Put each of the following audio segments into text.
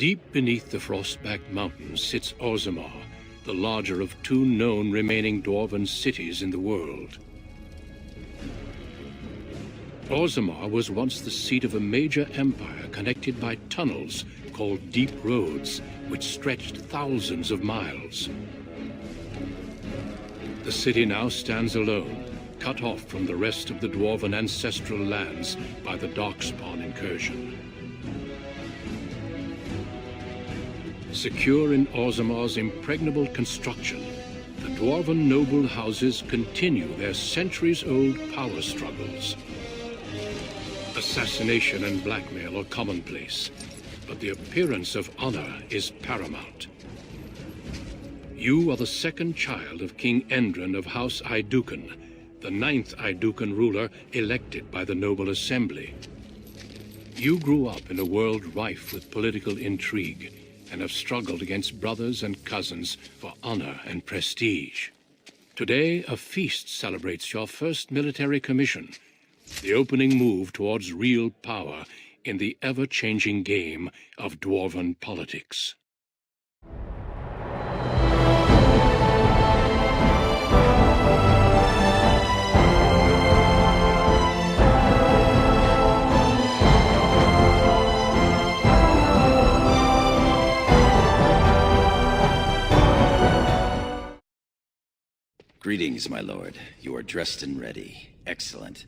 Deep beneath the Frostback Mountains sits Orzammar, the larger of two known remaining dwarven cities in the world. Orzammar was once the seat of a major empire connected by tunnels called Deep Roads, which stretched thousands of miles. The city now stands alone, cut off from the rest of the dwarven ancestral lands by the Darkspawn incursion. Secure in Orzammar's impregnable construction, the dwarven noble houses continue their centuries-old power struggles. Assassination and blackmail are commonplace, but the appearance of honor is paramount. You are the second child of King Endren of House Aeducan, the 9th Aeducan ruler elected by the Noble Assembly. You grew up in a world rife with political intrigue, and have struggled against brothers and cousins for honor and prestige. Today, a feast celebrates your first military commission, the opening move towards real power in the ever-changing game of dwarven politics. Greetings, my lord. You are dressed and ready. Excellent.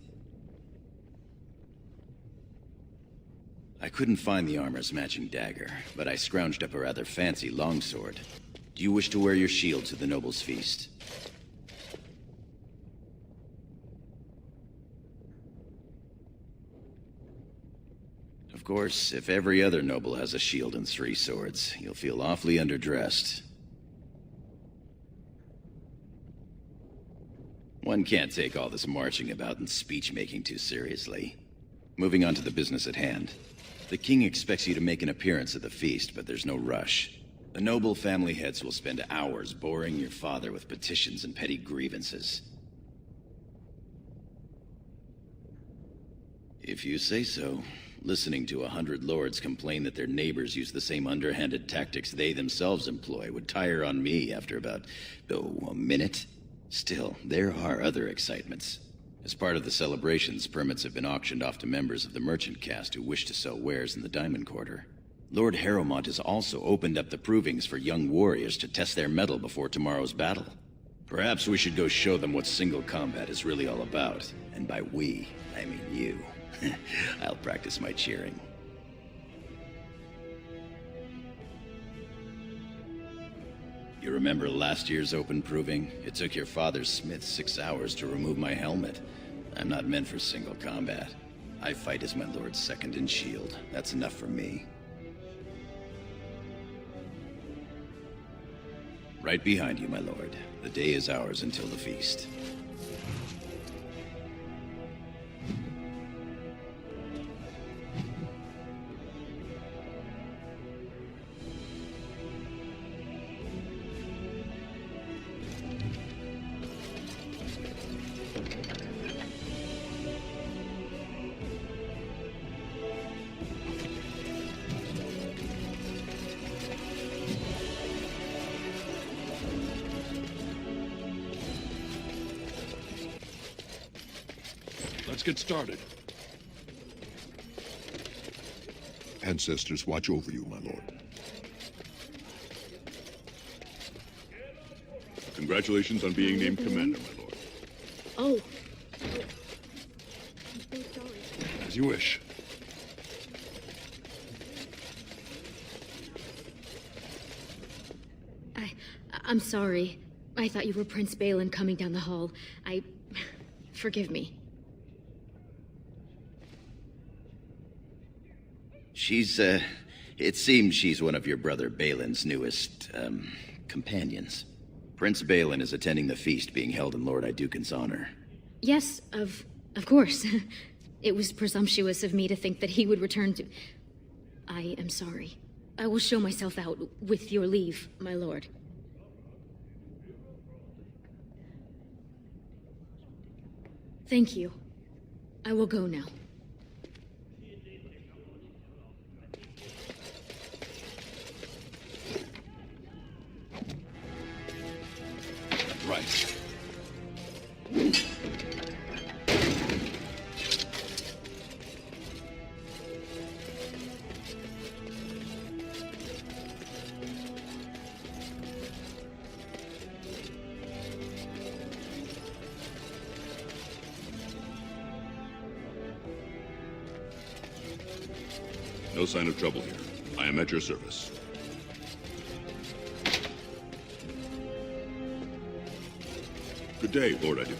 I couldn't find the armor's matching dagger, but I scrounged up a rather fancy longsword. Do you wish to wear your shield to the noble's feast? Of course, if every other noble has a shield and 3 swords, you'll feel awfully underdressed. One can't take all this marching about and speech-making too seriously. Moving on to the business at hand. The king expects you to make an appearance at the feast, but there's no rush. The noble family heads will spend hours boring your father with petitions and petty grievances. If you say so. Listening to 100 lords complain that their neighbors use the same underhanded tactics they themselves employ would tire on me after about, a minute. Still, there are other excitements. As part of the celebrations, permits have been auctioned off to members of the merchant caste who wish to sell wares in the Diamond Quarter. Lord Harrowmont has also opened up the provings for young warriors to test their mettle before tomorrow's battle. Perhaps we should go show them what single combat is really all about. And by we, I mean you. I'll practice my cheering. You remember last year's open proving? It took your father's smith 6 hours to remove my helmet. I'm not meant for single combat. I fight as my lord's second in shield. That's enough for me. Right behind you, my lord. The day is ours until the feast. Let's get started. Ancestors watch over you, my lord. Congratulations on being named commander, my lord. Oh. I'm so sorry. As you wish. I'm sorry. I thought you were Prince Balin coming down the hall. Forgive me. It seems she's one of your brother Balin's newest, companions. Prince Balin is attending the feast being held in Lord Aeducan's honor. Yes, of course. It was presumptuous of me to think that he would return to... I am sorry. I will show myself out, with your leave, my lord. Thank you. I will go now. No sign of trouble here. I am at your service. Good day, Lord Adukin.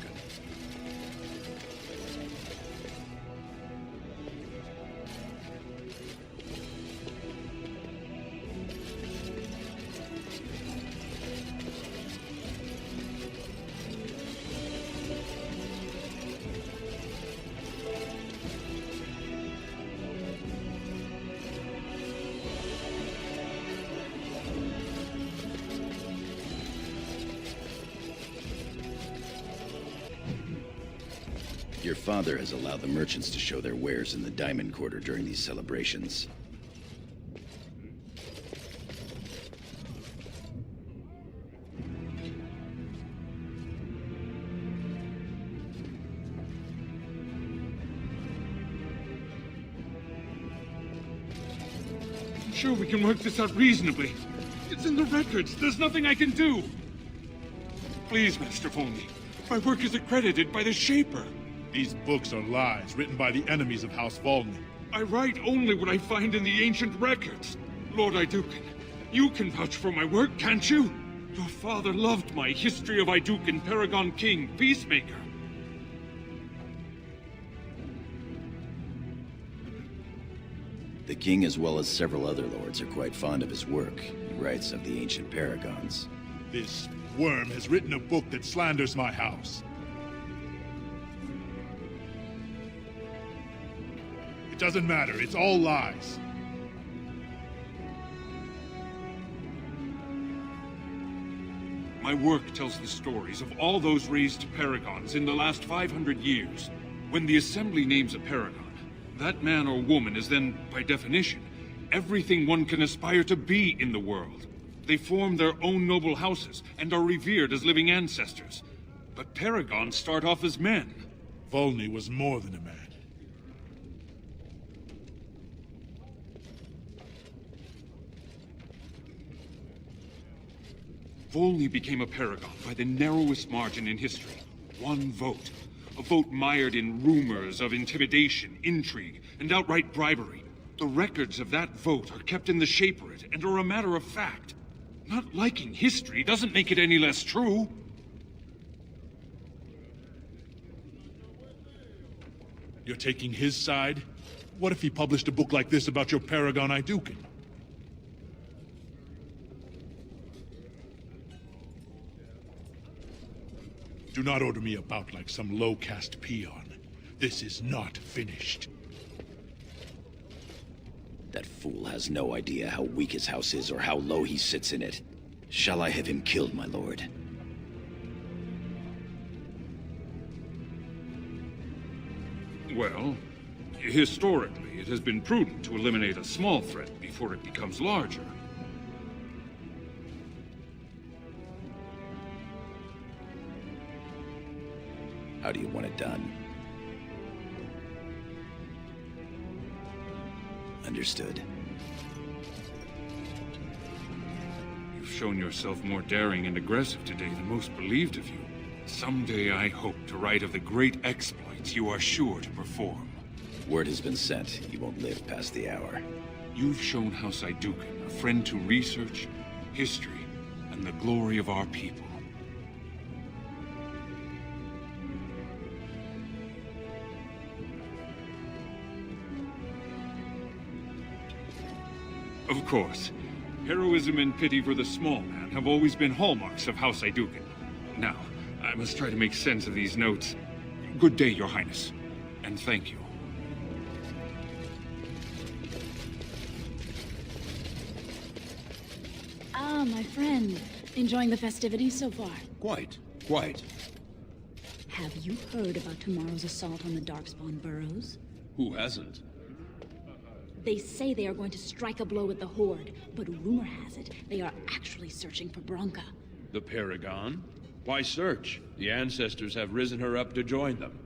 Your father has allowed the merchants to show their wares in the Diamond Quarter during these celebrations. I'm sure we can work this out reasonably. It's in the records. There's nothing I can do. Please, Master Volney. My work is accredited by the Shaper. These books are lies written by the enemies of House Volney. I write only what I find in the ancient records. Lord Adukin, you can vouch for my work, can't you? Your father loved my History of Adukin, Paragon King, Peacemaker. The king, as well as several other lords, are quite fond of his work. He writes of the ancient paragons. This worm has written a book that slanders my house. It doesn't matter, it's all lies. My work tells the stories of all those raised paragons in the last 500 years. When the Assembly names a paragon, that man or woman is then, by definition, everything one can aspire to be in the world. They form their own noble houses and are revered as living ancestors. But paragons start off as men. Volney was more than a man. Volney became a paragon by the narrowest margin in history. One vote. A vote mired in rumors of intimidation, intrigue, and outright bribery. The records of that vote are kept in the Shaperate and are a matter of fact. Not liking history doesn't make it any less true. You're taking his side? What if he published a book like this about your paragon Adukin? Do not order me about like some low-caste peon. This is not finished. That fool has no idea how weak his house is or how low he sits in it. Shall I have him killed, my lord? Well, historically, it has been prudent to eliminate a small threat before it becomes larger. How do you want it done? Understood. You've shown yourself more daring and aggressive today than most believed of you. Someday I hope to write of the great exploits you are sure to perform. Word has been sent. You won't live past the hour. You've shown House Adukin a friend to research, history, and the glory of our people. Of course, heroism and pity for the small man have always been hallmarks of House Adukin. Now, I must try to make sense of these notes. Good day, Your Highness, and thank you. Ah, my friend. Enjoying the festivities so far? Quite. Have you heard about tomorrow's assault on the Darkspawn burrows? Who hasn't? They say they are going to strike a blow at the Horde, but rumor has it they are actually searching for Bronca. The Paragon? Why search? The ancestors have risen her up to join them.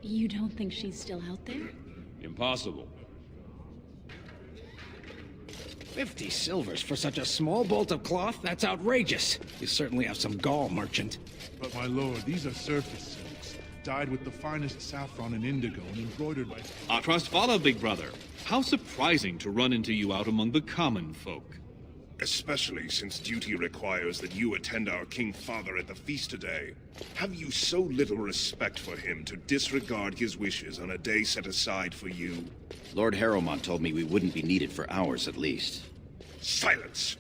You don't think she's still out there? Impossible. 50 silvers for such a small bolt of cloth? That's outrageous. You certainly have some gall, merchant. But my lord, these are surface silks, dyed with the finest saffron and indigo and embroidered by... Our trust follow, big brother. How surprising to run into you out among the common folk. Especially since duty requires that you attend our King Father at the feast today. Have you so little respect for him to disregard his wishes on a day set aside for you? Lord Harrowmont told me we wouldn't be needed for hours at least. Silence!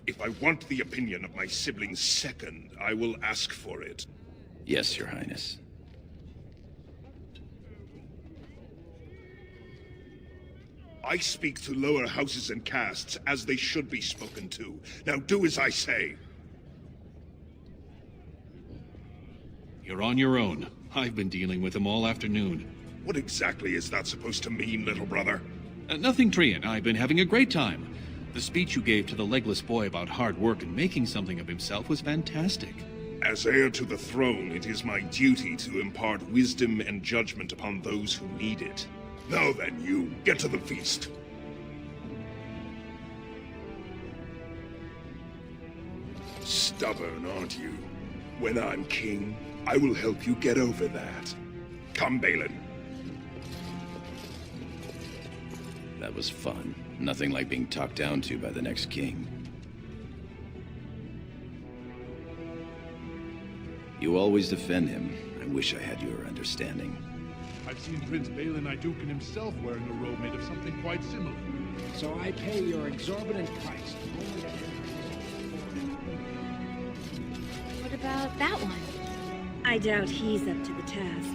If I want the opinion of my siblings second, I will ask for it. Yes, Your Highness. I speak to lower houses and castes as they should be spoken to. Now do as I say. You're on your own. I've been dealing with them all afternoon. What exactly is that supposed to mean, little brother? Nothing, Trian. I've been having a great time. The speech you gave to the legless boy about hard work and making something of himself was fantastic. As heir to the throne, it is my duty to impart wisdom and judgment upon those who need it. Now then, you, get to the feast. Stubborn, aren't you? When I'm king, I will help you get over that. Come, Balin. That was fun. Nothing like being talked down to by the next king. You always defend him. I wish I had your understanding. I've seen Prince Balin Iduken himself wearing a robe made of something quite similar. So I pay your exorbitant price. What about that one? I doubt he's up to the task.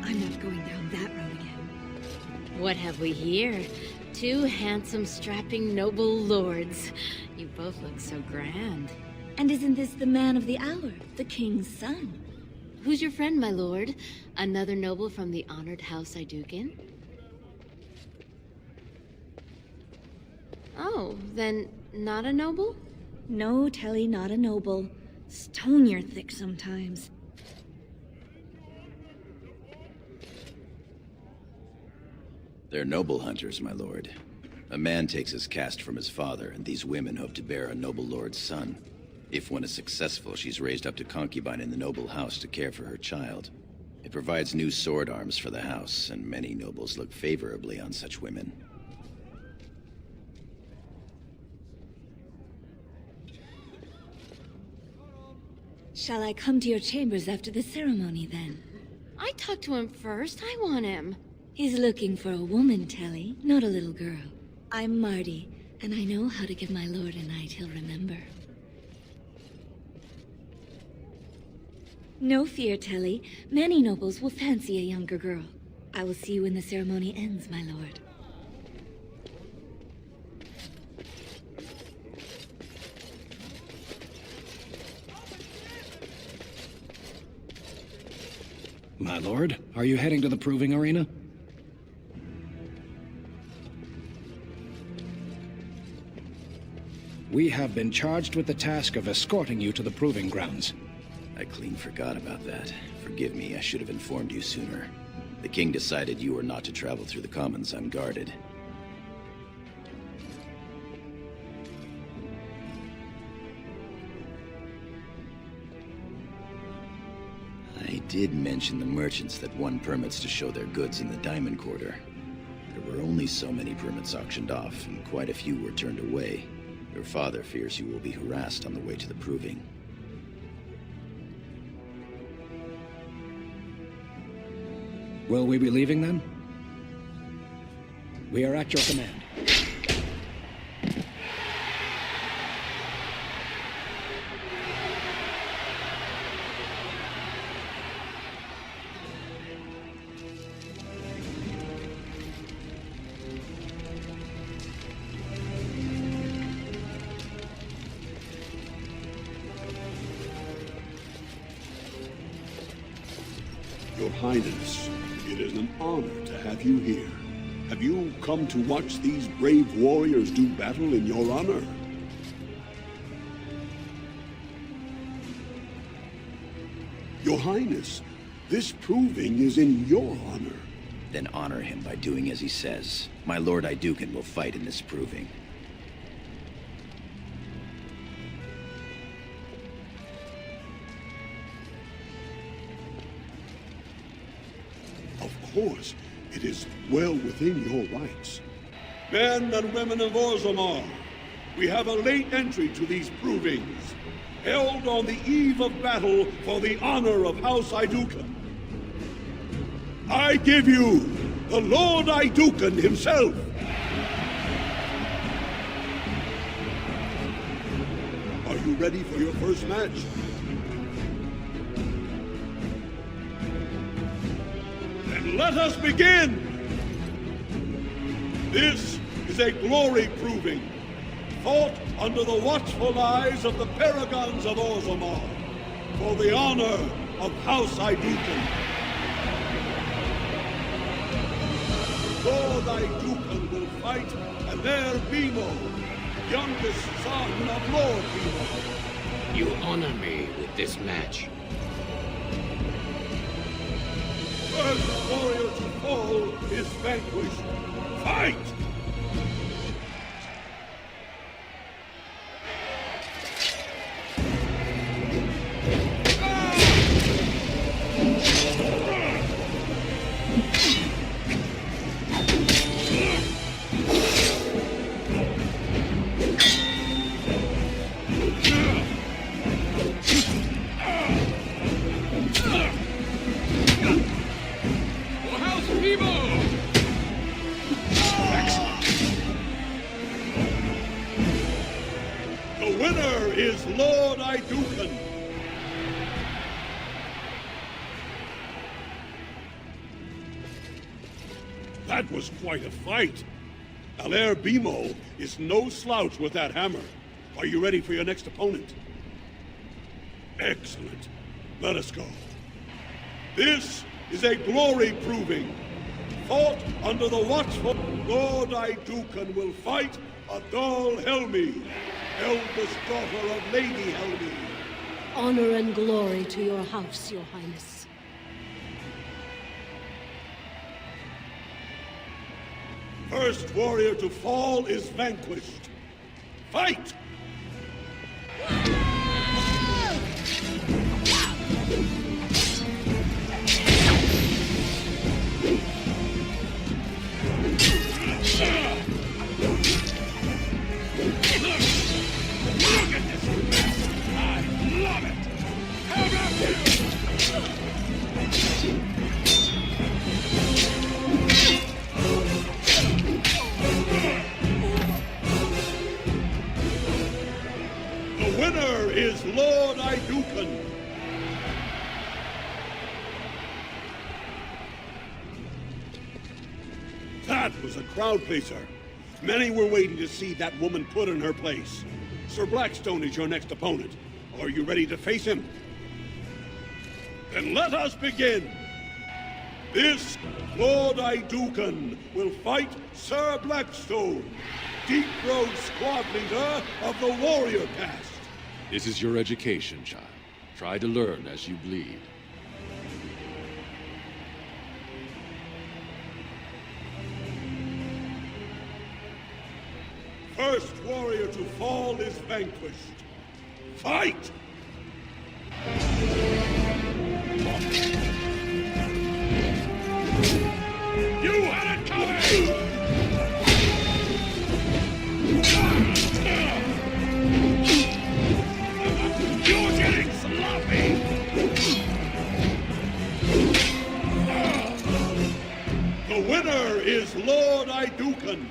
I'm not going down that road again. What have we here? Two handsome, strapping, noble lords. You both look so grand. And isn't this the man of the hour, the king's son? Who's your friend, my lord? Another noble from the honored House Iduken? Oh, then not a noble? No, Telly, not a noble. Stone you're thick sometimes. They're noble hunters, my lord. A man takes his caste from his father, and these women hope to bear a noble lord's son. If one is successful, she's raised up to concubine in the noble house to care for her child. It provides new sword arms for the house, and many nobles look favorably on such women. Shall I come to your chambers after the ceremony, then? I talked to him first. I want him. He's looking for a woman, Telly, not a little girl. I'm Marty, and I know how to give my lord a night he'll remember. No fear, Telly. Many nobles will fancy a younger girl. I will see you when the ceremony ends, my lord. My lord, are you heading to the proving arena? We have been charged with the task of escorting you to the proving grounds. I clean forgot about that. Forgive me, I should have informed you sooner. The king decided you were not to travel through the commons unguarded. I did mention the merchants that won permits to show their goods in the Diamond Quarter. There were only so many permits auctioned off, and quite a few were turned away. Your father fears you will be harassed on the way to the proving. Will we be leaving then? We are at your command. Your Highness, it is an honor to have you here. Have you come to watch these brave warriors do battle in your honor? Your Highness, this proving is in your honor. Then honor him by doing as he says. My Lord Idukan will fight in this proving. Of course, it is well within your rights. Men and women of Orzammar, we have a late entry to these provings, held on the eve of battle for the honor of House Idukan. I give you the Lord Idukan himself. Are you ready for your first match? Then let us begin! This is a glory proving, fought under the watchful eyes of the Paragons of Orzammar, for the honor of House Idukan. Lord Idukan will fight Aler Bimo, youngest son of Lord Bimo. You honor me with this match. First warrior to fall is vanquished. Fight! The winner is Lord Idukan. That was quite a fight. Aler Bimo is no slouch with that hammer. Are you ready for your next opponent? Excellent. Let us go. This is a glory proving, fought under the watchful Lord Idukan will fight Adal Helmi, eldest daughter of Lady Helmi. Honor and glory to your house, Your Highness. First warrior to fall is vanquished. Fight! The winner is Lord Idukan. That was a crowd pleaser. Many were waiting to see that woman put in her place. Sir Blackstone is your next opponent. Are you ready to face him? Then let us begin. This Lord Idukan will fight Sir Blackstone, Deep Road squad leader of the warrior caste. This is your education, child. Try to learn as you bleed. First warrior to fall is vanquished. Fight! You had it coming! You're getting sloppy! The winner is Lord Idukan.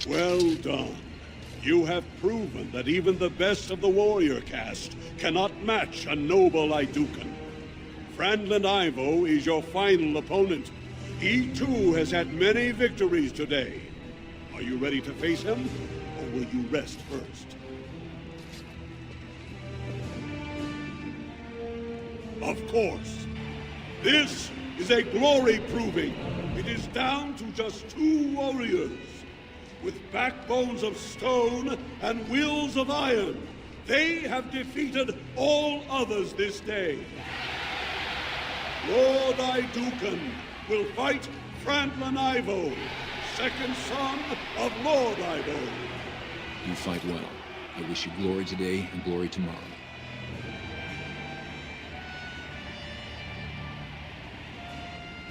Well done. You have proven that even the best of the warrior caste cannot match a noble Idukan. Franlin Ivo is your final opponent. He too has had many victories today. Are you ready to face him, or will you rest first? Of course. This is a glory proving. It is down to just 2 warriors. With backbones of stone and wills of iron, They have defeated all others this day. Lord Idukan will fight Frandlin Ivo, second son of Lord Ivo. You fight well. I wish you glory today and glory tomorrow.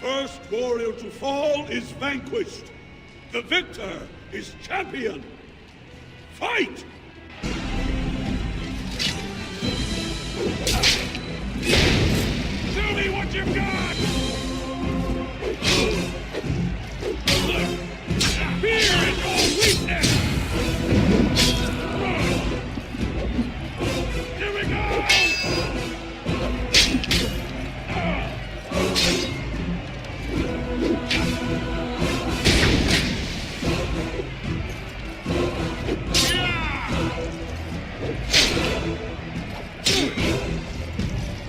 First warrior to fall is vanquished. The victor is champion. Fight! Show me what you've got! Fear is your weakness! Here we go!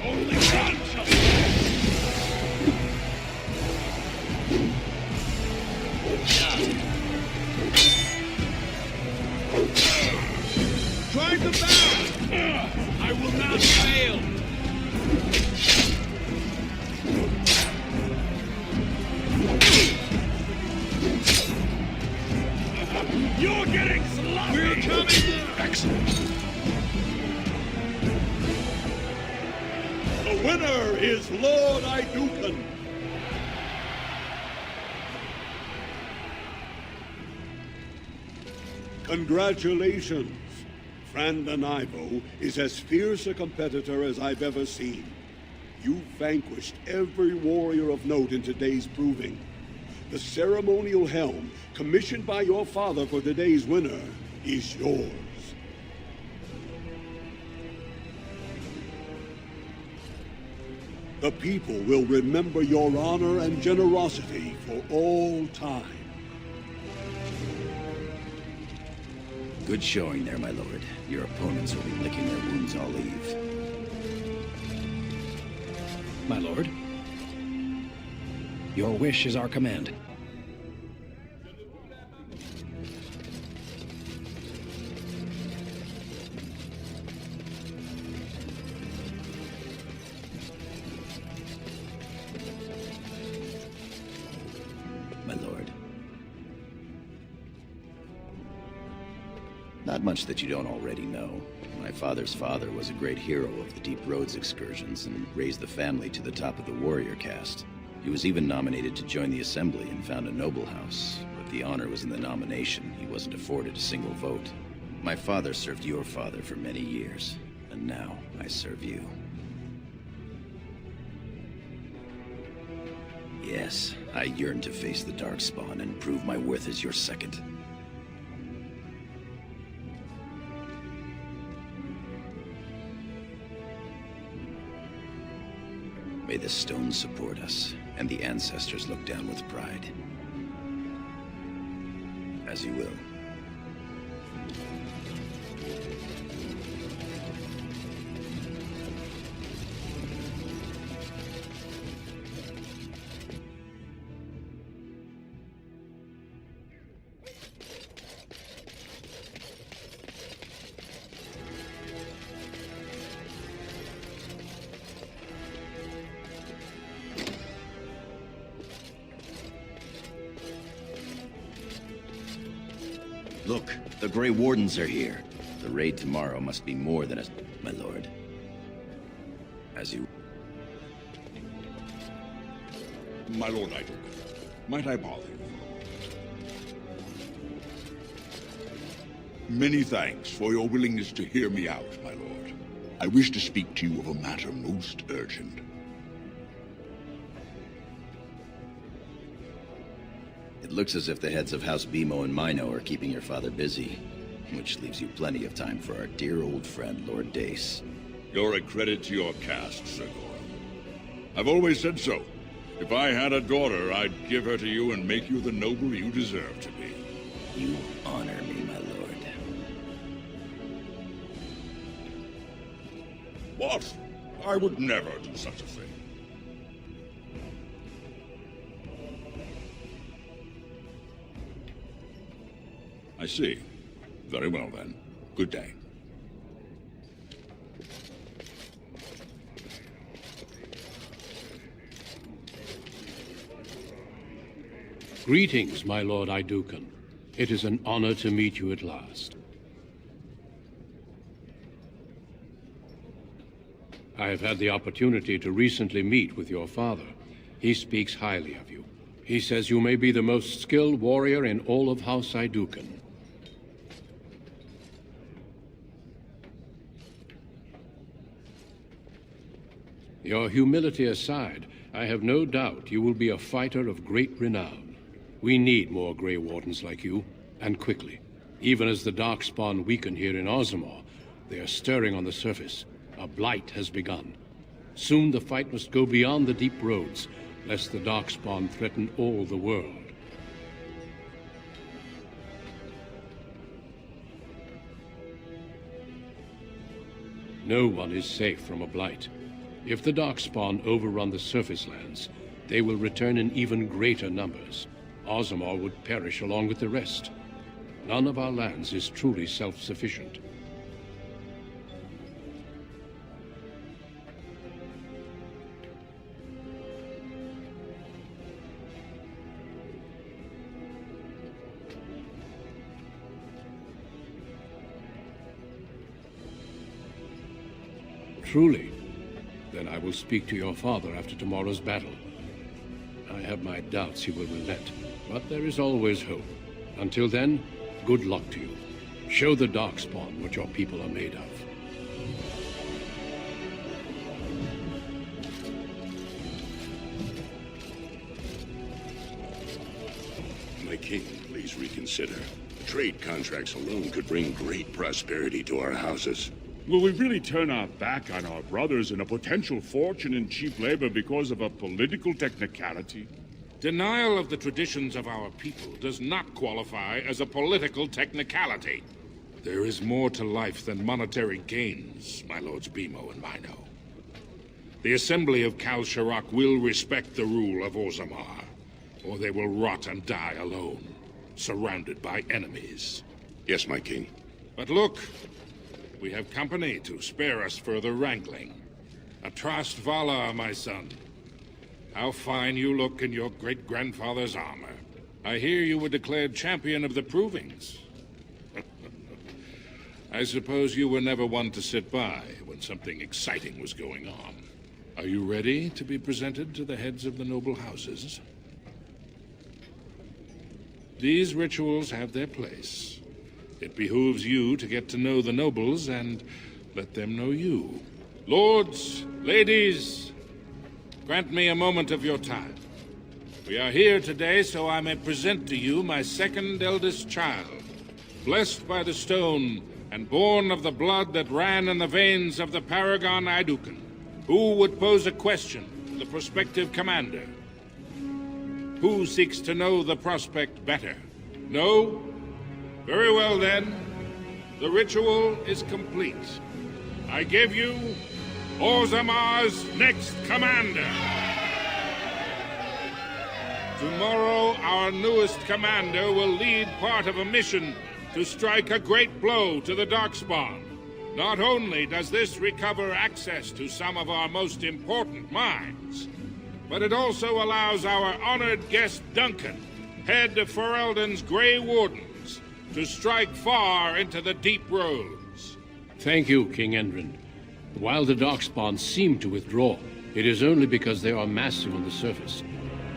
Only one shall try to bound! I will not fail! You're getting sloppy! We're coming! Excellent! The winner is Lord Idukan. Congratulations. Frandlin Ivo is as fierce a competitor as I've ever seen. You vanquished every warrior of note in today's proving. The ceremonial helm, commissioned by your father for today's winner, is yours. The people will remember your honor and generosity for all time. Good showing there, my lord. Your opponents will be licking their wounds all eve. My lord, your wish is our command. My lord. Not much that you don't already know. My father's father was a great hero of the Deep Roads excursions and raised the family to the top of the warrior caste. He was even nominated to join the assembly and found a noble house, but the honor was in the nomination. He wasn't afforded a single vote. My father served your father for many years, and now I serve you. Yes, I yearn to face the Darkspawn and prove my worth as your second. May the stones support us, and the ancestors look down with pride. As you will. Look, the Grey Wardens are here. The raid tomorrow must be more than a... My lord. As you... My lord Idukan, might I bother you? Many thanks for your willingness to hear me out, my lord. I wish to speak to you of a matter most urgent. It looks as if the heads of House Bimo and Mino are keeping your father busy, which leaves you plenty of time for our dear old friend, Lord Dace. You're a credit to your caste, Sir Goyle. I've always said so. If I had a daughter, I'd give her to you and make you the noble you deserve to be. You honor me, my lord. What? I would never do such a thing. I see. Very well, then. Good day. Greetings, my lord Idukan. It is an honor to meet you at last. I have had the opportunity to recently meet with your father. He speaks highly of you. He says you may be the most skilled warrior in all of House Idukan. Your humility aside, I have no doubt you will be a fighter of great renown. We need more Grey Wardens like you, and quickly. Even as the Darkspawn weaken here in Orzammar, they are stirring on the surface. A blight has begun. Soon the fight must go beyond the deep roads, lest the Darkspawn threaten all the world. No one is safe from a blight. If the Darkspawn overrun the surface lands, they will return in even greater numbers. Orzammar would perish along with the rest. None of our lands is truly self-sufficient. Truly? Then I will speak to your father after tomorrow's battle. I have my doubts he will relent, but there is always hope. Until then, good luck to you. Show the Darkspawn what your people are made of. My king, please reconsider. Trade contracts alone could bring great prosperity to our houses. Will we really turn our back on our brothers and a potential fortune in cheap labor because of a political technicality? Denial of the traditions of our people does not qualify as a political technicality. There is more to life than monetary gains, my lords Bimo and Mino. The Assembly of Kal Sharok will respect the rule of Orzammar, or they will rot and die alone, surrounded by enemies. Yes, my king. But look, we have company to spare us further wrangling. Atrast Vala, my son. How fine you look in your great-grandfather's armor. I hear you were declared champion of the Provings. I suppose you were never one to sit by when something exciting was going on. Are you ready to be presented to the heads of the noble houses? These rituals have their place. It behooves you to get to know the nobles and let them know you. Lords, ladies, grant me a moment of your time. We are here today so I may present to you my second eldest child, blessed by the stone and born of the blood that ran in the veins of the Paragon Idukan. Who would pose a question to the prospective commander? Who seeks to know the prospect better? No? Very well, then. The ritual is complete. I give you Orzammar's next commander. Tomorrow, our newest commander will lead part of a mission to strike a great blow to the Darkspawn. Not only does this recover access to some of our most important mines, but it also allows our honored guest Duncan, head of Ferelden's Grey Wardens, to strike far into the deep roads. Thank you, King Endrin. While the Darkspawn seem to withdraw, it is only because they are massing on the surface.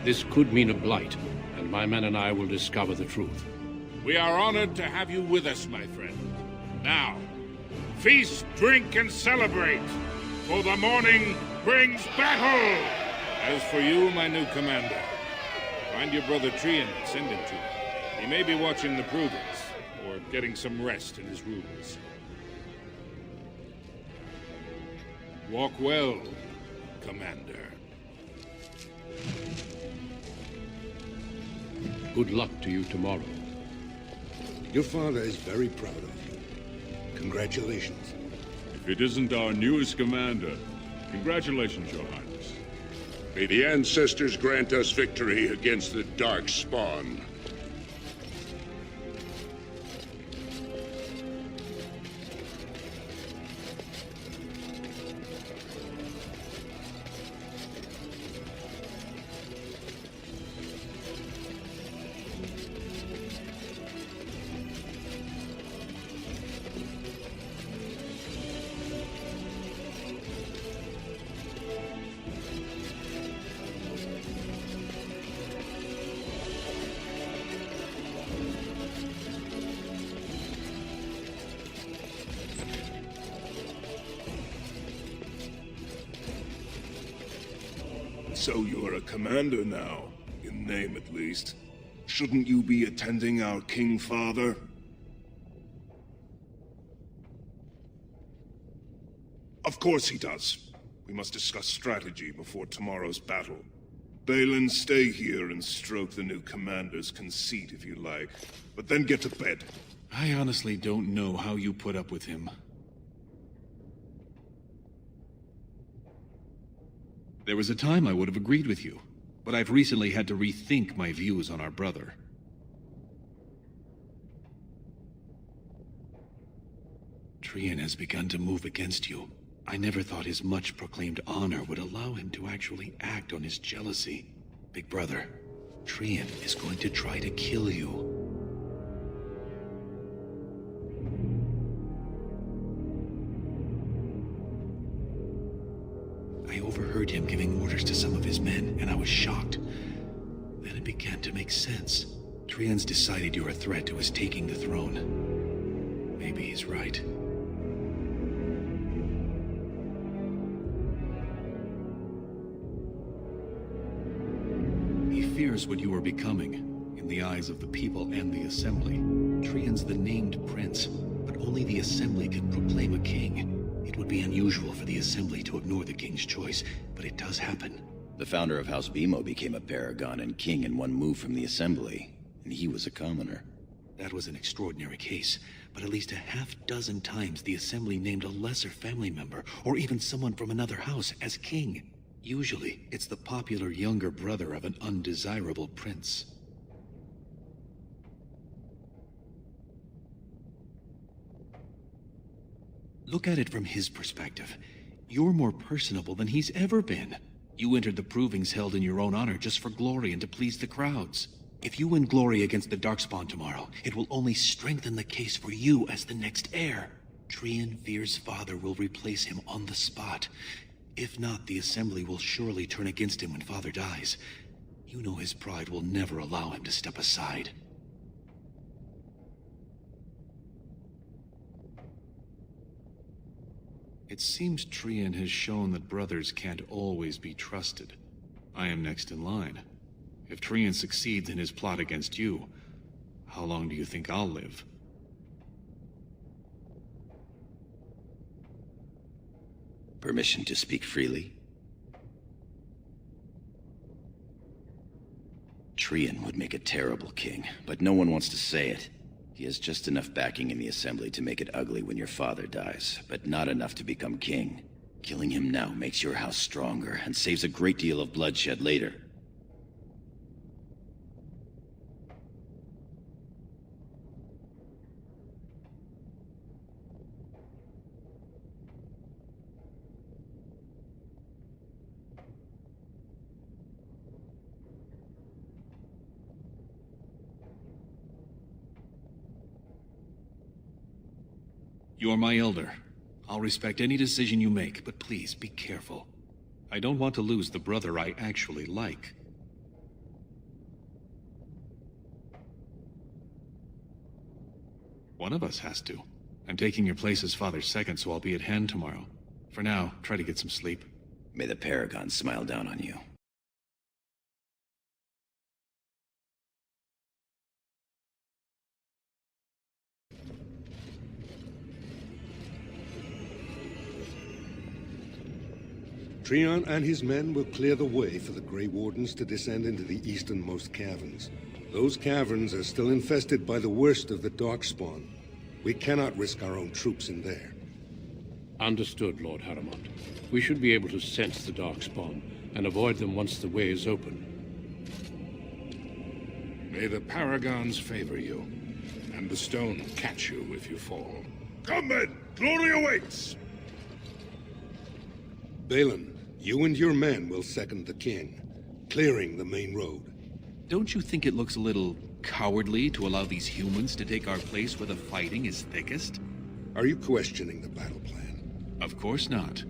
This could mean a blight, and my men and I will discover the truth. We are honored to have you with us, my friend. Now, feast, drink, and celebrate, for the morning brings battle! As for you, my new commander, find your brother Trian and send him to me. He may be watching the Provings, or getting some rest in his rooms. Walk well, Commander. Good luck to you tomorrow. Your father is very proud of you. Congratulations. If it isn't our newest commander, congratulations, Your Highness. May the ancestors grant us victory against the Darkspawn. So you're a commander now, in name at least. Shouldn't you be attending our King Father? Of course he does. We must discuss strategy before tomorrow's battle. Balin, stay here and stroke the new commander's conceit if you like. But then get to bed. I honestly don't know how you put up with him. There was a time I would have agreed with you, but I've recently had to rethink my views on our brother. Trian has begun to move against you. I never thought his much proclaimed honor would allow him to actually act on his jealousy. Big brother, Trian is going to try to kill you. I overheard him giving orders to some of his men, and I was shocked. Then it began to make sense. Trian's decided you're a threat to his taking the throne. Maybe he's right. He fears what you are becoming, in the eyes of the people and the Assembly. Trian's the named prince, but only the Assembly can proclaim a king. It would be unusual for the Assembly to ignore the king's choice, but it does happen. The founder of House Bimo became a paragon and king in one move from the Assembly, and he was a commoner. That was an extraordinary case, but at least a half-dozen times the Assembly named a lesser family member, or even someone from another house, as king. Usually, it's the popular younger brother of an undesirable prince. Look at it from his perspective. You're more personable than he's ever been. You entered the provings held in your own honor just for glory and to please the crowds. If you win glory against the Darkspawn tomorrow, it will only strengthen the case for you as the next heir. Trian fears Father will replace him on the spot. If not, the Assembly will surely turn against him when Father dies. You know his pride will never allow him to step aside. It seems Trian has shown that brothers can't always be trusted. I am next in line. If Trian succeeds in his plot against you, how long do you think I'll live? Permission to speak freely? Trian would make a terrible king, but no one wants to say it. He has just enough backing in the Assembly to make it ugly when your father dies, but not enough to become king. Killing him now makes your house stronger and saves a great deal of bloodshed later. You're my elder. I'll respect any decision you make, but please be careful. I don't want to lose the brother I actually like. One of us has to. I'm taking your place as Father's second, so I'll be at hand tomorrow. For now, try to get some sleep. May the Paragon smile down on you. Trian and his men will clear the way for the Grey Wardens to descend into the easternmost caverns. Those caverns are still infested by the worst of the Darkspawn. We cannot risk our own troops in there. Understood, Lord Harrowmont. We should be able to sense the Darkspawn and avoid them once the way is open. May the Paragons favor you, and the stone catch you if you fall. Come then! Glory awaits! Balin, you and your men will second the king, clearing the main road. Don't you think it looks a little cowardly to allow these humans to take our place where the fighting is thickest? Are you questioning the battle plan? Of course not.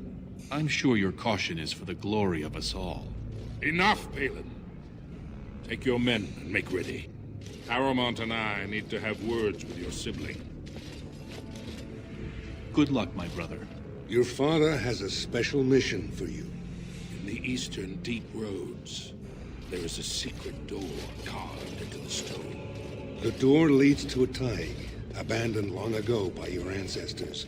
I'm sure your caution is for the glory of us all. Enough, Balin. Take your men and make ready. Harrowmont and I need to have words with your sibling. Good luck, my brother. Your father has a special mission for you. In the eastern deep roads, there is a secret door carved into the stone. The door leads to a Taig, abandoned long ago by your ancestors.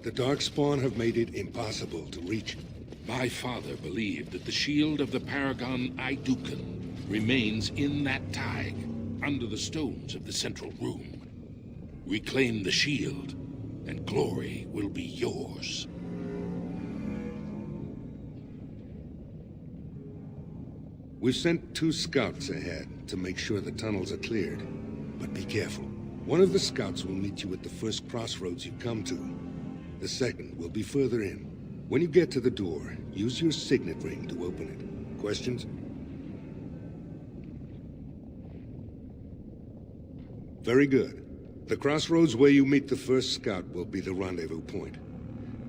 The Darkspawn have made it impossible to reach it. My father believed that the shield of the Paragon Aidukan remains in that Taig, under the stones of the central room. Reclaim the shield, and glory will be yours. We've sent 2 scouts ahead to make sure the tunnels are cleared. But be careful. One of the scouts will meet you at the first crossroads you come to. The second will be further in. When you get to the door, use your signet ring to open it. Questions? Very good. The crossroads where you meet the first scout will be the rendezvous point.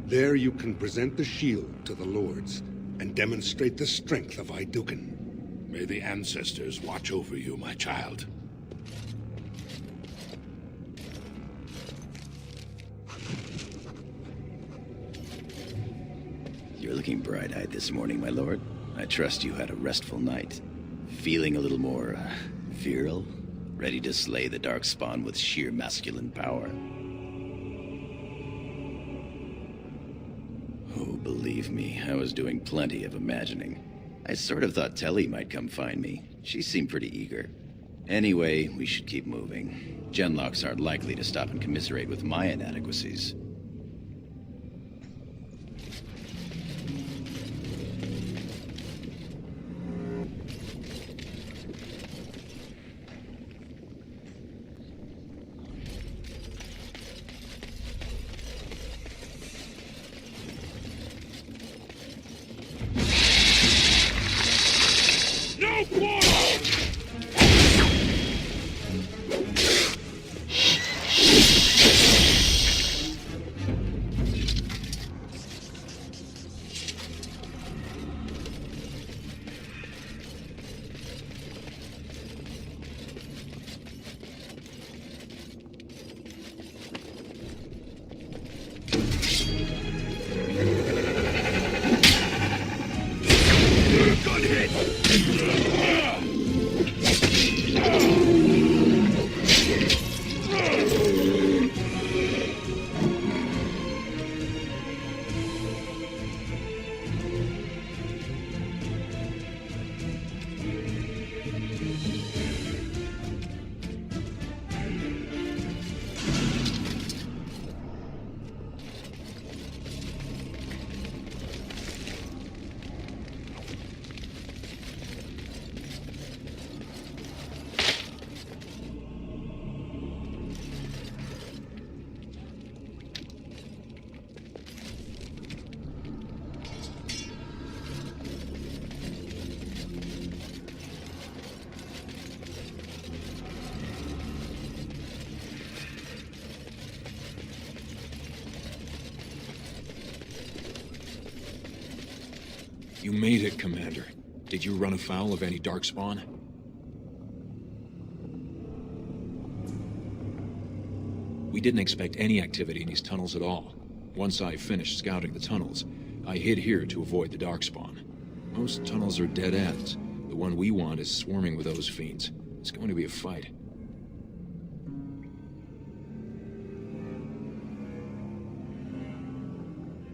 There you can present the shield to the Lords and demonstrate the strength of Aidukan. May the ancestors watch over you, my child. You're looking bright-eyed this morning, my lord. I trust you had a restful night. Feeling a little more, virile? Ready to slay the Darkspawn with sheer masculine power? Oh, believe me, I was doing plenty of imagining. I sort of thought Telly might come find me. She seemed pretty eager. Anyway, we should keep moving. Genlocks aren't likely to stop and commiserate with my inadequacies. You made it, Commander. Did you run afoul of any Darkspawn? We didn't expect any activity in these tunnels at all. Once I finished scouting the tunnels, I hid here to avoid the Darkspawn. Most tunnels are dead ends. The one we want is swarming with those fiends. It's going to be a fight.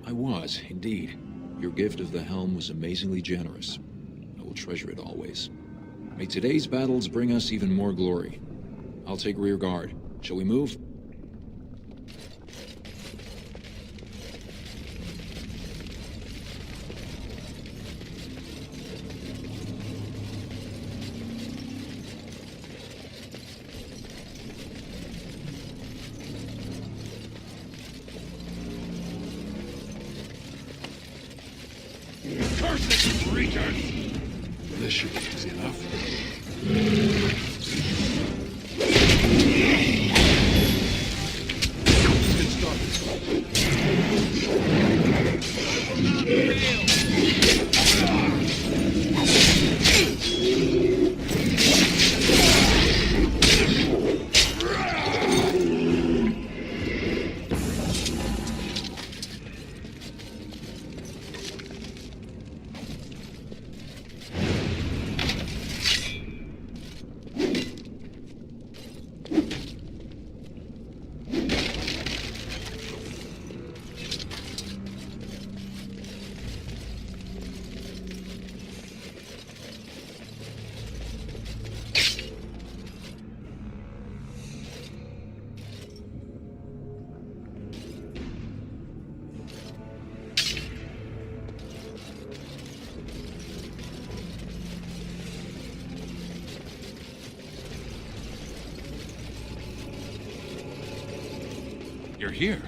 I was, indeed. Your gift of the helm was amazingly generous. I will treasure it always. May today's battles bring us even more glory. I'll take rear guard. Shall we move? This should be easy enough. You're here?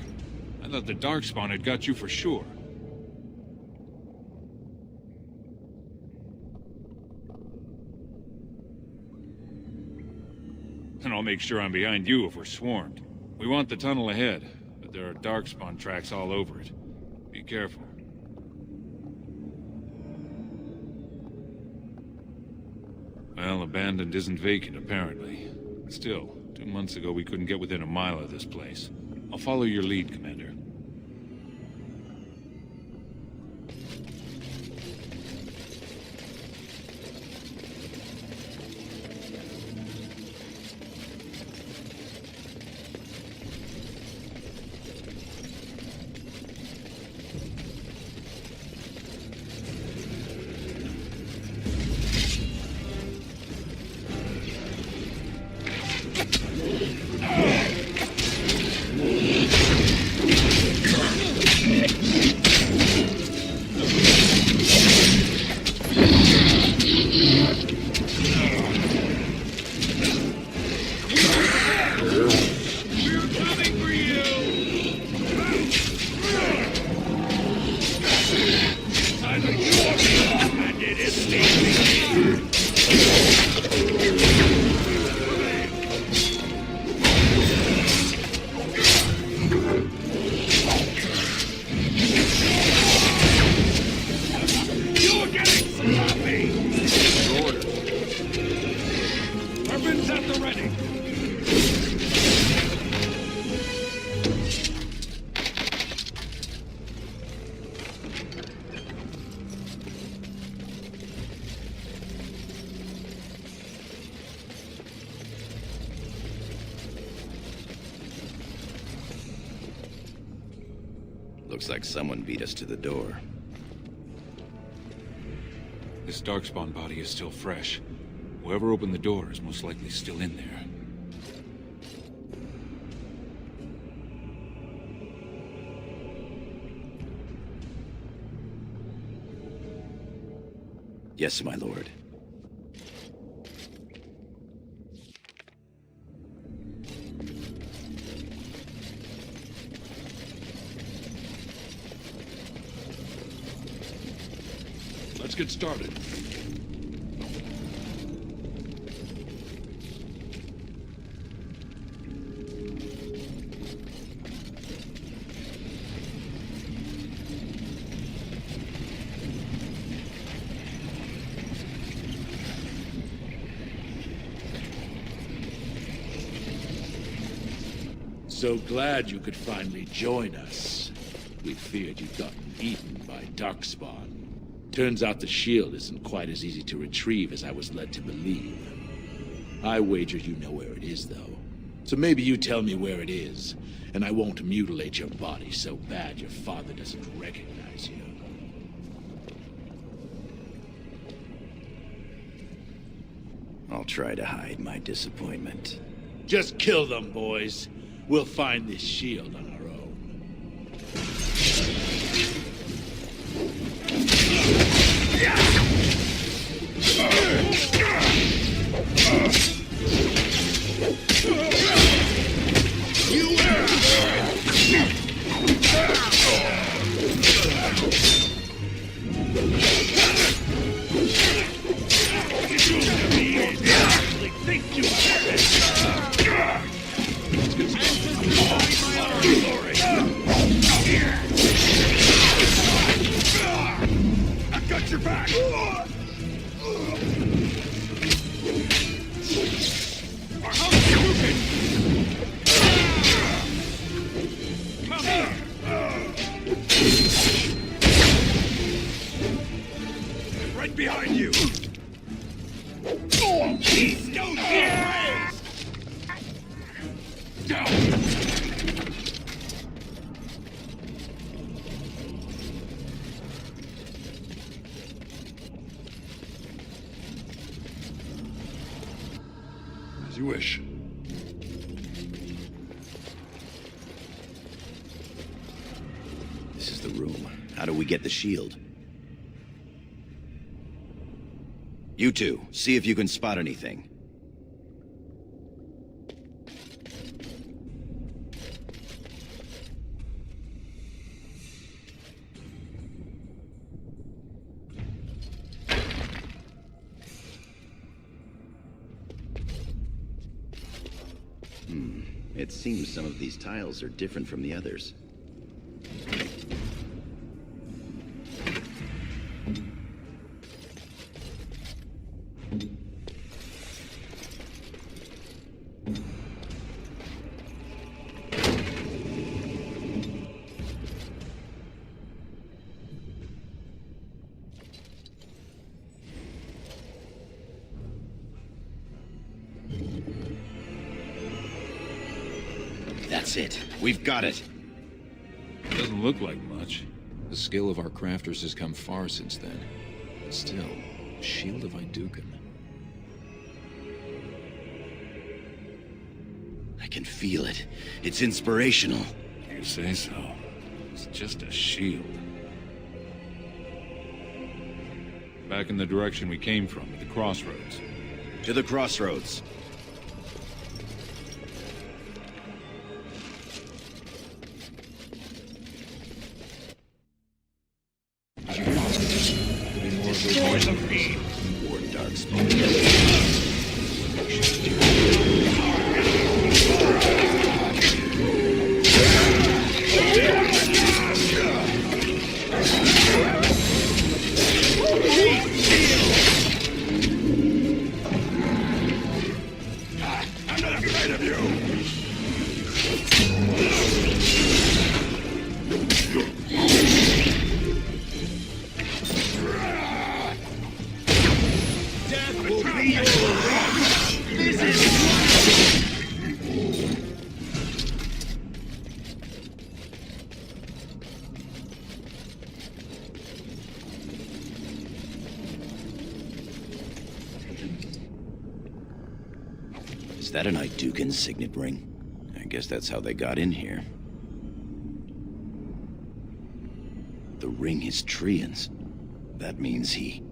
I thought the Darkspawn had got you for sure. And I'll make sure I'm behind you if we're swarmed. We want the tunnel ahead, but there are Darkspawn tracks all over it. Be careful. Well, abandoned isn't vacant, apparently. Still, 2 months ago we couldn't get within a mile of this place. I'll follow your lead, Commander. Looks like someone beat us to the door. This Darkspawn body is still fresh. Whoever opened the door is most likely still in there. Yes, my lord. Let's get started. So glad you could finally join us. We feared you'd gotten eaten by Darkspawn. Turns out the shield isn't quite as easy to retrieve as I was led to believe. I wager you know where it is, though. So maybe you tell me where it is, and I won't mutilate your body so bad your father doesn't recognize you. I'll try to hide my disappointment. Just kill them, boys. We'll find this shield on our own. I've got your back! Our house is moving! Come here! Right behind you! Please don't get raised! Down! As you wish. This is the room. How do we get the shield? You two, see if you can spot anything. It seems some of these tiles are different from the others. That's it. We've got it. Doesn't look like much. The skill of our crafters has come far since then. But still, the Shield of Iduken. I can feel it. It's inspirational. You say so. It's just a shield. Back in the direction we came from, at the crossroads. To the crossroads. Poison me. More darkspawn. I'm not afraid of you. Death will be your wrath. This is Is that an Iduken signet ring? I guess that's how they got in here. The ring is Trian's. That means he...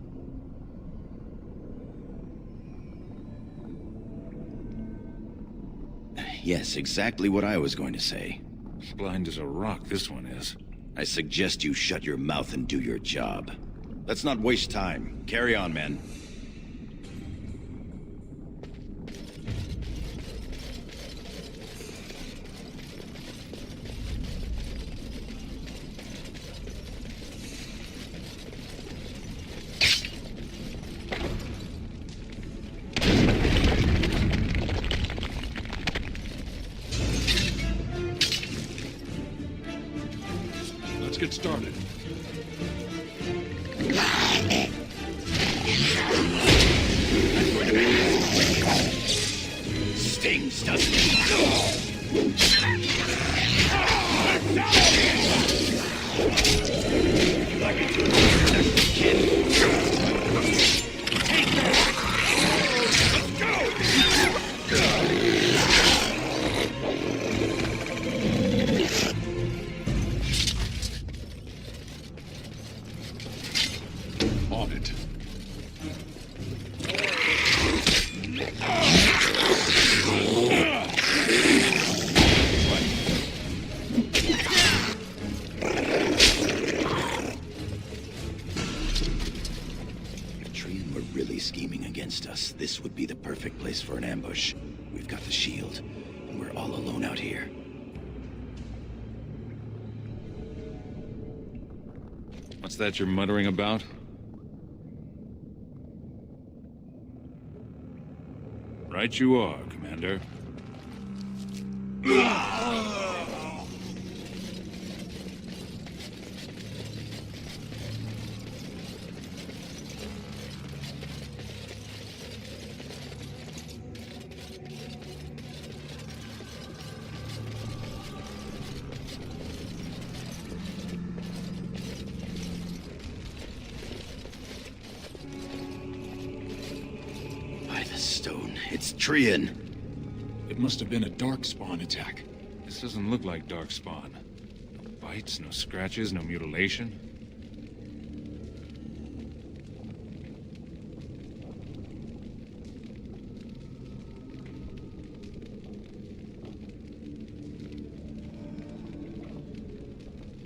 Yes, exactly what I was going to say. Blind as a rock, this one is. I suggest you shut your mouth and do your job. Let's not waste time. Carry on, men. Let's get started. Stings, doesn't it? You like it to kid? Take that! On it. If Trian were really scheming against us, this would be the perfect place for an ambush. We've got the shield, and we're all alone out here. What's that you're muttering about? Right you are, Commander. By the stone, it's Trian. It must have been a Darkspawn attack. This doesn't look like Darkspawn. No bites, no scratches, no mutilation.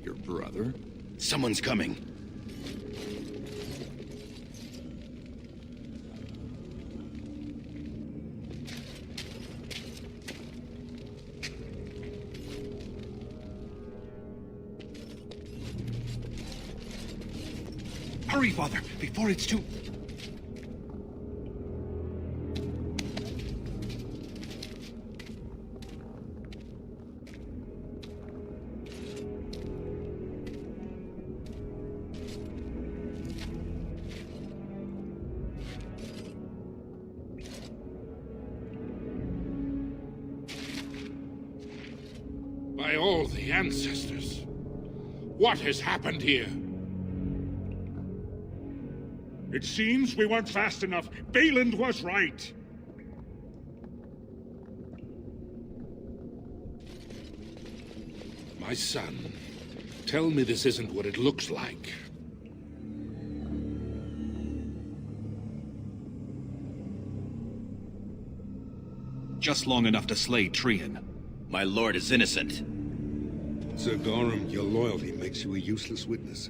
Your brother? Someone's coming. Hurry, Father, before it's too... By all the ancestors, what has happened here? It seems we weren't fast enough. Bayland was right. My son, tell me this isn't what it looks like. Just long enough to slay Trian. My lord is innocent. Sir Gorham, your loyalty makes you a useless witness.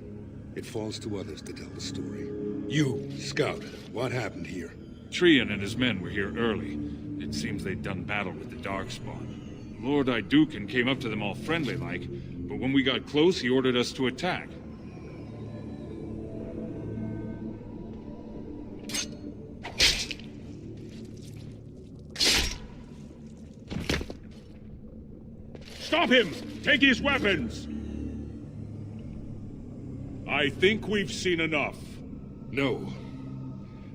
It falls to others to tell the story. You, Scout, what happened here? Trian and his men were here early. It seems they'd done battle with the Darkspawn. Lord Iduken came up to them all friendly-like, but when we got close, he ordered us to attack. Stop him! Take his weapons! I think we've seen enough. No.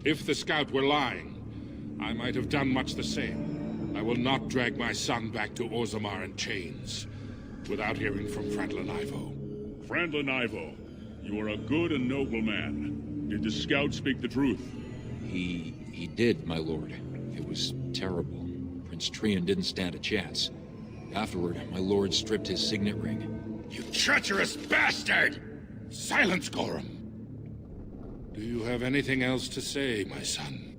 If the scout were lying, I might have done much the same. I will not drag my son back to Orzammar in chains without hearing from Frandlin Ivo. Frandlin Ivo, you are a good and noble man. Did the scout speak the truth? He did, my lord. It was terrible. Prince Trian didn't stand a chance. Afterward, my lord stripped his signet ring. You treacherous bastard! Silence, Gorham! Do you have anything else to say, my son?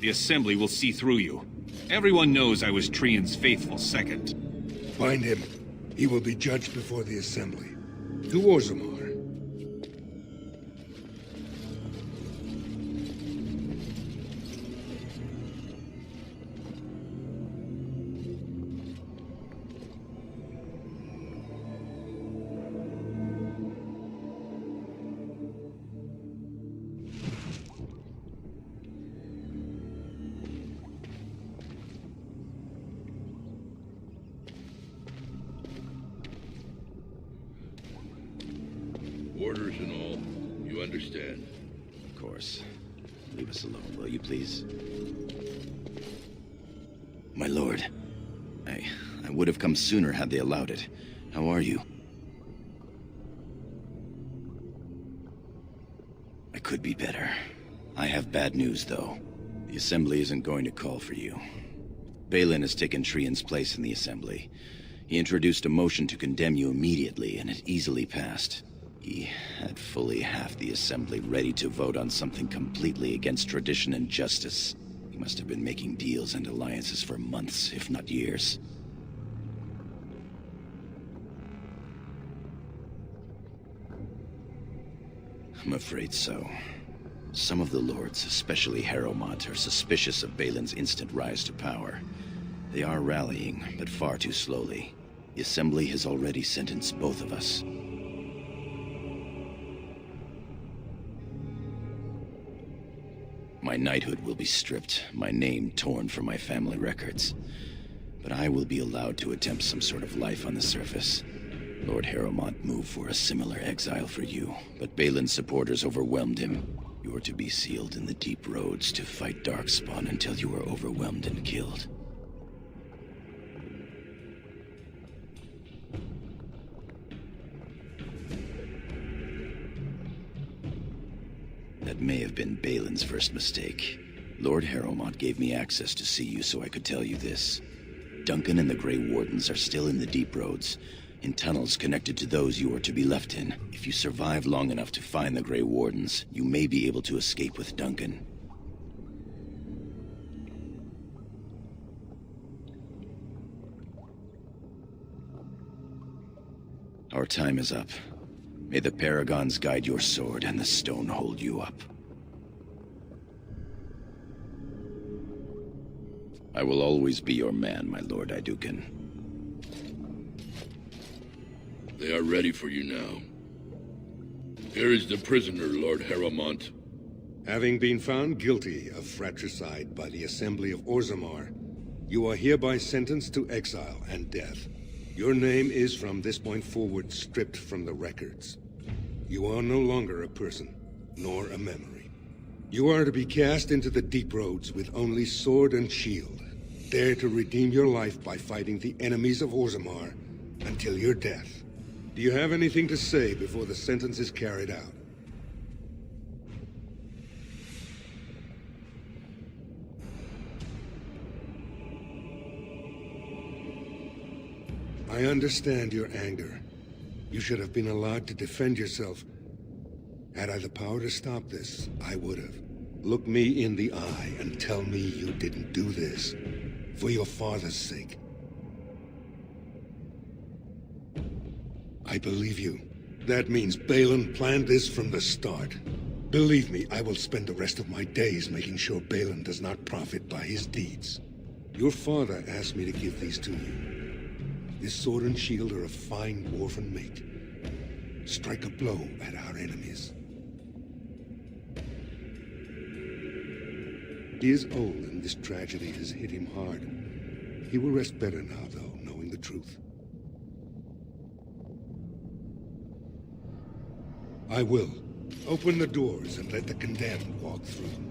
The Assembly will see through you. Everyone knows I was Trian's faithful second. Find him. He will be judged before the Assembly. To Orzammar. Orders and all, you understand? Of course. Leave us alone, will you please? My lord, I would have come sooner had they allowed it. How are you? I could be better. I have bad news, though. The Assembly isn't going to call for you. Balin has taken Trian's place in the Assembly. He introduced a motion to condemn you immediately, and it easily passed. He had fully half the Assembly ready to vote on something completely against tradition and justice. He must have been making deals and alliances for months, if not years. I'm afraid so. Some of the lords, especially Harrowmont, are suspicious of Balin's instant rise to power. They are rallying, but far too slowly. The Assembly has already sentenced both of us. My knighthood will be stripped, my name torn from my family records. But I will be allowed to attempt some sort of life on the surface. Lord Harrowmont moved for a similar exile for you, but Balin's supporters overwhelmed him. You are to be sealed in the deep roads to fight Darkspawn until you are overwhelmed and killed. That may have been Balin's first mistake. Lord Harrowmont gave me access to see you so I could tell you this. Duncan and the Grey Wardens are still in the deep roads, in tunnels connected to those you are to be left in. If you survive long enough to find the Grey Wardens, you may be able to escape with Duncan. Our time is up. May the Paragons guide your sword and the stone hold you up. I will always be your man, my Lord Iduken. They are ready for you now. Here is the prisoner, Lord Harrowmont. Having been found guilty of fratricide by the Assembly of Orzammar, you are hereby sentenced to exile and death. Your name is from this point forward stripped from the records. You are no longer a person, nor a memory. You are to be cast into the deep roads with only sword and shield. Dare to redeem your life by fighting the enemies of Orzammar until your death. Do you have anything to say before the sentence is carried out? I understand your anger. You should have been allowed to defend yourself. Had I the power to stop this, I would have. Look me in the eye and tell me you didn't do this. For your father's sake. I believe you. That means Balin planned this from the start. Believe me, I will spend the rest of my days making sure Balin does not profit by his deeds. Your father asked me to give these to you. This sword and shield are of fine dwarven make. Strike a blow at our enemies. He is old and this tragedy has hit him hard. He will rest better now, though, knowing the truth. I will. Open the doors and let the condemned walk through.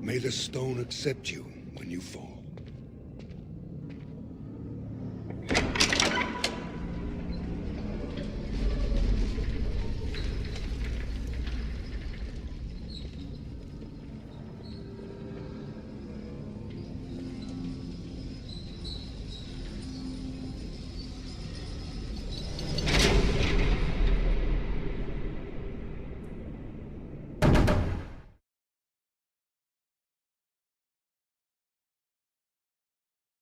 May the stone accept you when you fall.